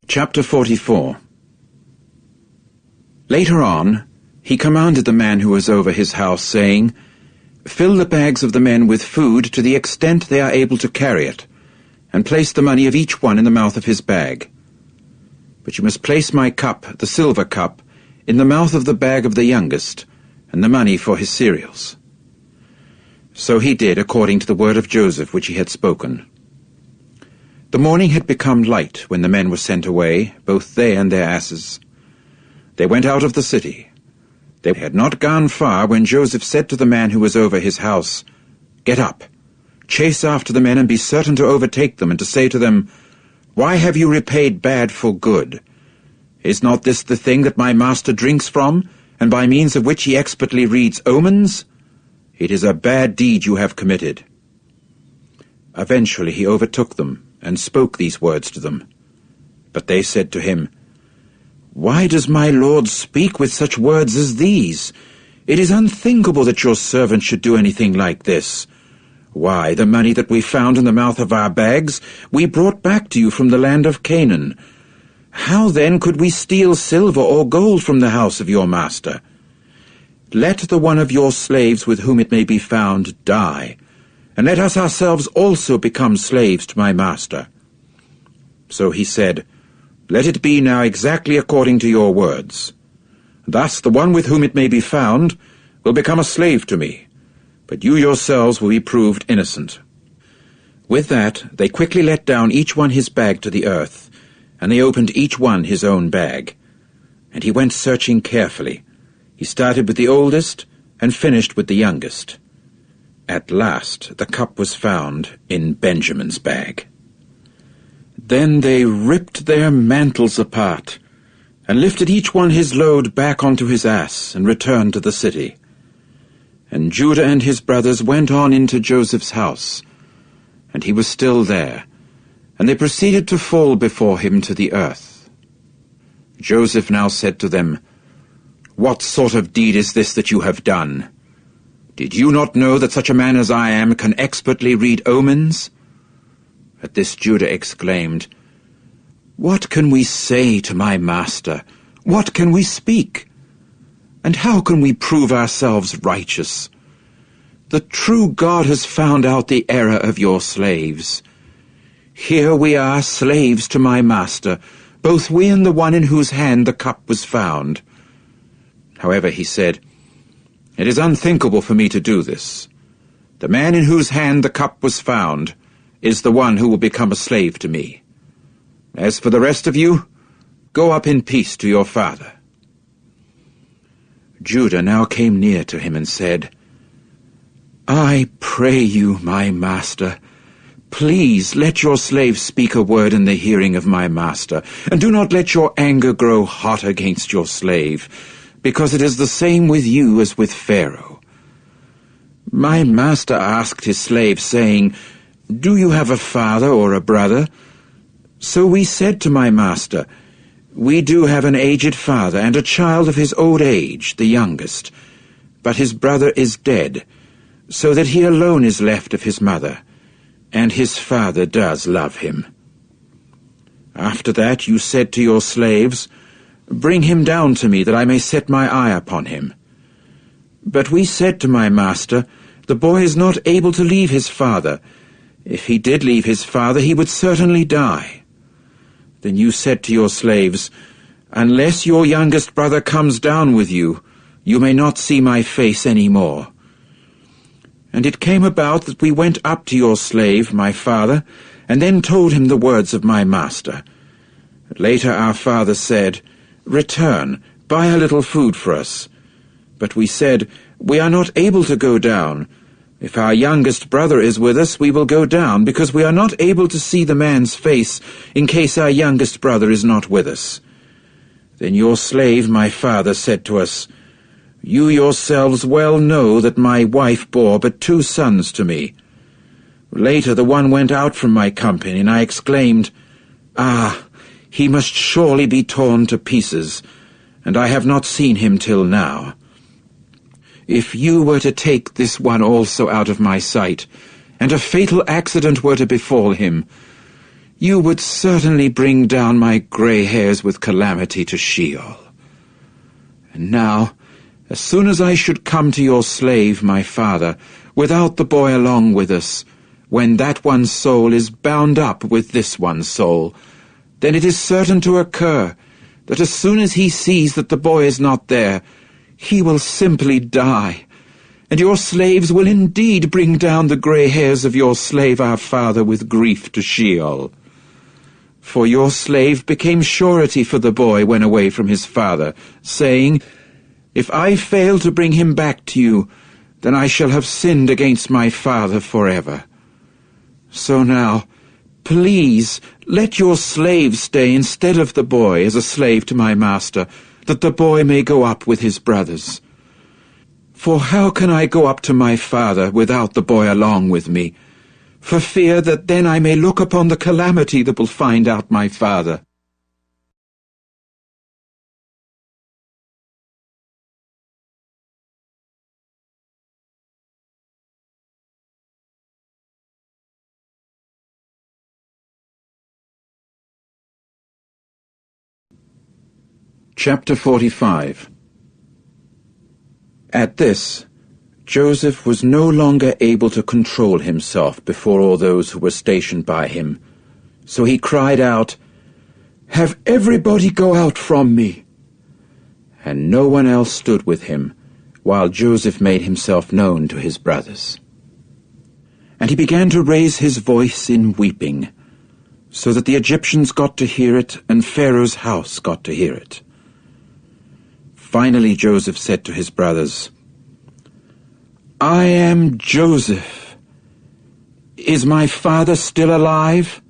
Chapter 44. Later on, he commanded the man who was over his house, saying, "Fill the bags of the men with food to the extent they are able to carry it, and place the money of each one in the mouth of his bag. But you must place my cup, the silver cup, in the mouth of the bag of the youngest, and the money for his cereals." So he did according to the word of Joseph which he had spoken. The morning had become light when the men were sent away, both they and their asses. They went out of the city. They had not gone far when Joseph said to the man who was over his house, "Get up, chase after the men, and be certain to overtake them, and to say to them, 'Why have you repaid bad for good? Is not this the thing that my master drinks from, and by means of which he expertly reads omens? It is a bad deed you have committed.'" Eventually he overtook them, and spoke these words to them. But they said to him, "Why does my lord speak with such words as these? It is unthinkable that your servant should do anything like this. Why, the money that we found in the mouth of our bags we brought back to you from the land of Canaan. How then could we steal silver or gold from the house of your master? Let the one of your slaves with whom it may be found die, and let us ourselves also become slaves to my master." So he said, "Let it be now exactly according to your words. Thus the one with whom it may be found will become a slave to me, but you yourselves will be proved innocent." With that they quickly let down each one his bag to the earth, and they opened each one his own bag. And he went searching carefully. He started with the oldest and finished with the youngest. At last the cup was found in Benjamin's bag. Then they ripped their mantles apart, and lifted each one his load back onto his ass, and returned to the city. And Judah and his brothers went on into Joseph's house, and he was still there, and they proceeded to fall before him to the earth. Joseph now said to them, "What sort of deed is this that you have done? Did you not know that such a man as I am can expertly read omens?" At this Judah exclaimed, "What can we say to my master? What can we speak? And how can we prove ourselves righteous? The true God has found out the error of your slaves. Here we are slaves to my master, both we and the one in whose hand the cup was found." However, he said, "It is unthinkable for me to do this. The man in whose hand the cup was found is the one who will become a slave to me. As for the rest of you, go up in peace to your father." Judah now came near to him and said, "I pray you, my master, please let your slave speak a word in the hearing of my master, and do not let your anger grow hot against your slave, because it is the same with you as with Pharaoh. My master asked his slave, saying, 'Do you have a father or a brother?' So we said to my master, 'We do have an aged father, and a child of his old age, the youngest. But his brother is dead, so that he alone is left of his mother, and his father does love him.' After that you said to your slaves, 'Bring him down to me, that I may set my eye upon him.' But we said to my master, 'The boy is not able to leave his father. If he did leave his father, he would certainly die.' Then you said to your slaves, 'Unless your youngest brother comes down with you, you may not see my face any more.' And it came about that we went up to your slave, my father, and then told him the words of my master. Later our father said, 'Return, buy a little food for us.' But we said, 'We are not able to go down. If our youngest brother is with us, we will go down, because we are not able to see the man's face, in case our youngest brother is not with us.' Then your slave, my father, said to us, 'You yourselves well know that my wife bore but 2 sons to me.' Later the one went out from my company, and I exclaimed, 'Ah, he must surely be torn to pieces, and I have not seen him till now. If you were to take this one also out of my sight, and a fatal accident were to befall him, you would certainly bring down my grey hairs with calamity to Sheol. And now, as soon as I should come to your slave, my father, without the boy along with us, when that one's soul is bound up with this one's soul, then it is certain to occur that as soon as he sees that the boy is not there, he will simply die, and your slaves will indeed bring down the grey hairs of your slave our father with grief to Sheol. For your slave became surety for the boy when away from his father, saying, If I fail to bring him back to you, then I shall have sinned against my father forever. So now, please, let your slave stay instead of the boy as a slave to my master, that the boy may go up with his brothers. For how can I go up to my father without the boy along with me, for fear that then I may look upon the calamity that will find out my father? Chapter 45. At this, Joseph was no longer able to control himself before all those who were stationed by him. So he cried out, Have everybody go out from me! And no one else stood with him, while Joseph made himself known to his brothers. And he began to raise his voice in weeping, so that the Egyptians got to hear it, and Pharaoh's house got to hear it. Finally Joseph said to his brothers, I am Joseph. Is my father still alive?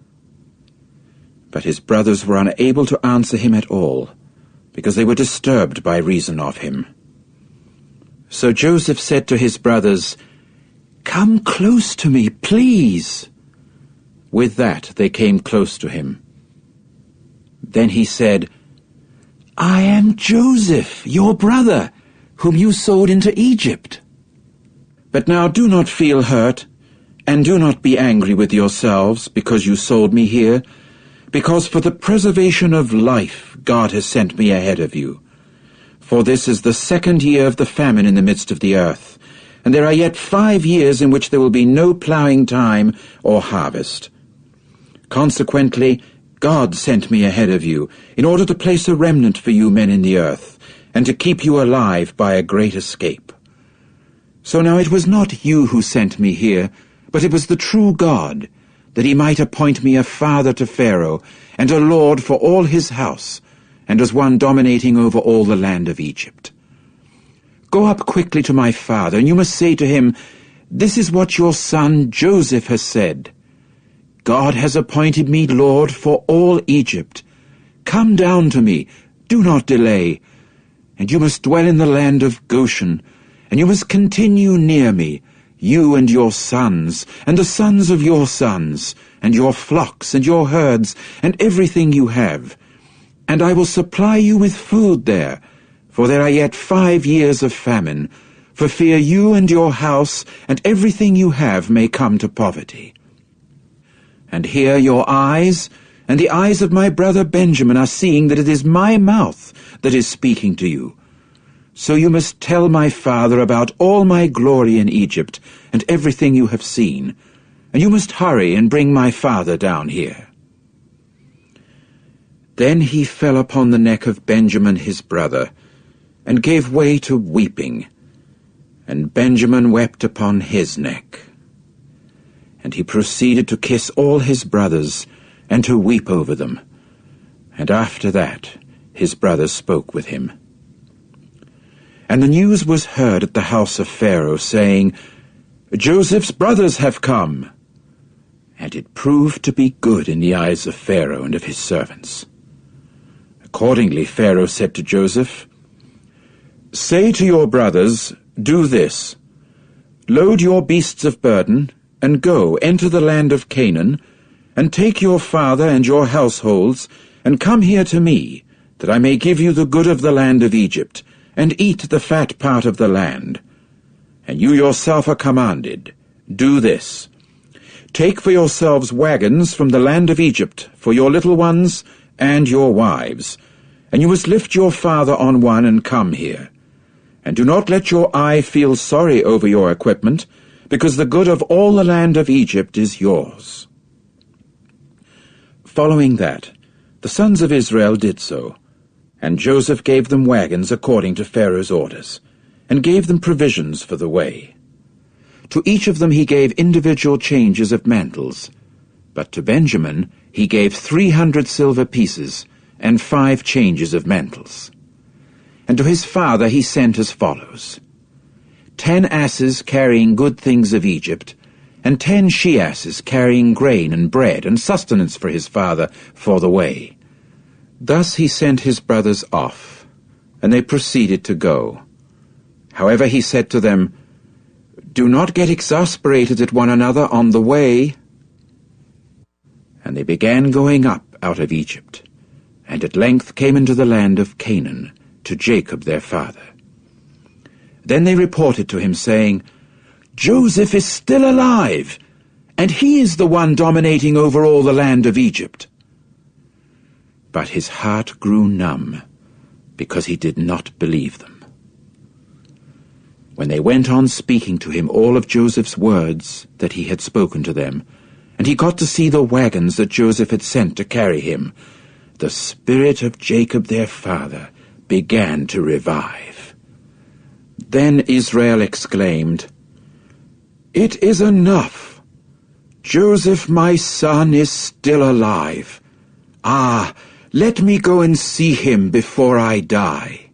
But his brothers were unable to answer him at all, because they were disturbed by reason of him. So Joseph said to his brothers, Come close to me, please. With that they came close to him. Then he said, I am Joseph, your brother, whom you sold into Egypt. But now do not feel hurt, and do not be angry with yourselves because you sold me here, because for the preservation of life God has sent me ahead of you. For this is the 2nd year of the famine in the midst of the earth, and there are yet 5 years in which there will be no ploughing time or harvest. Consequently, God sent me ahead of you, in order to place a remnant for you men in the earth, and to keep you alive by a great escape. So now it was not you who sent me here, but it was the true God, that he might appoint me a father to Pharaoh, and a lord for all his house, and as one dominating over all the land of Egypt. Go up quickly to my father, and you must say to him, This is what your son Joseph has said. God has appointed me Lord for all Egypt. Come down to me, do not delay. And you must dwell in the land of Goshen, and you must continue near me, you and your sons, and the sons of your sons, and your flocks and your herds, and everything you have. And I will supply you with food there, for there are yet 5 years of famine, for fear you and your house and everything you have may come to poverty. And here your eyes and the eyes of my brother Benjamin are seeing that it is my mouth that is speaking to you. So you must tell my father about all my glory in Egypt and everything you have seen, and you must hurry and bring my father down here. Then he fell upon the neck of Benjamin his brother, and gave way to weeping, and Benjamin wept upon his neck. And he proceeded to kiss all his brothers, and to weep over them. And after that his brothers spoke with him. And the news was heard at the house of Pharaoh, saying, Joseph's brothers have come. And it proved to be good in the eyes of Pharaoh and of his servants. Accordingly Pharaoh said to Joseph, Say to your brothers, Do this. Load your beasts of burden, and go, enter the land of Canaan, and take your father and your households, and come here to me, that I may give you the good of the land of Egypt, and eat the fat part of the land. And you yourself are commanded, Do this. Take for yourselves wagons from the land of Egypt, for your little ones and your wives, and you must lift your father on one and come here. And do not let your eye feel sorry over your equipment, because the good of all the land of Egypt is yours." Following that, the sons of Israel did so, and Joseph gave them wagons according to Pharaoh's orders, and gave them provisions for the way. To each of them he gave individual changes of mantles, but to Benjamin he gave 300 silver pieces and 5 changes of mantles. And to his father he sent as follows: 10 asses carrying good things of Egypt, and 10 she-asses carrying grain and bread and sustenance for his father for the way. Thus he sent his brothers off, and they proceeded to go. However, he said to them, "Do not get exasperated at one another on the way." And they began going up out of Egypt, and at length came into the land of Canaan, to Jacob their father. Then they reported to him, saying, "Joseph is still alive, and he is the one dominating over all the land of Egypt." But his heart grew numb, because he did not believe them. When they went on speaking to him all of Joseph's words that he had spoken to them, and he got to see the wagons that Joseph had sent to carry him, the spirit of Jacob their father began to revive. Then Israel exclaimed, "It is enough! Joseph my son is still alive. Ah, let me go and see him before I die."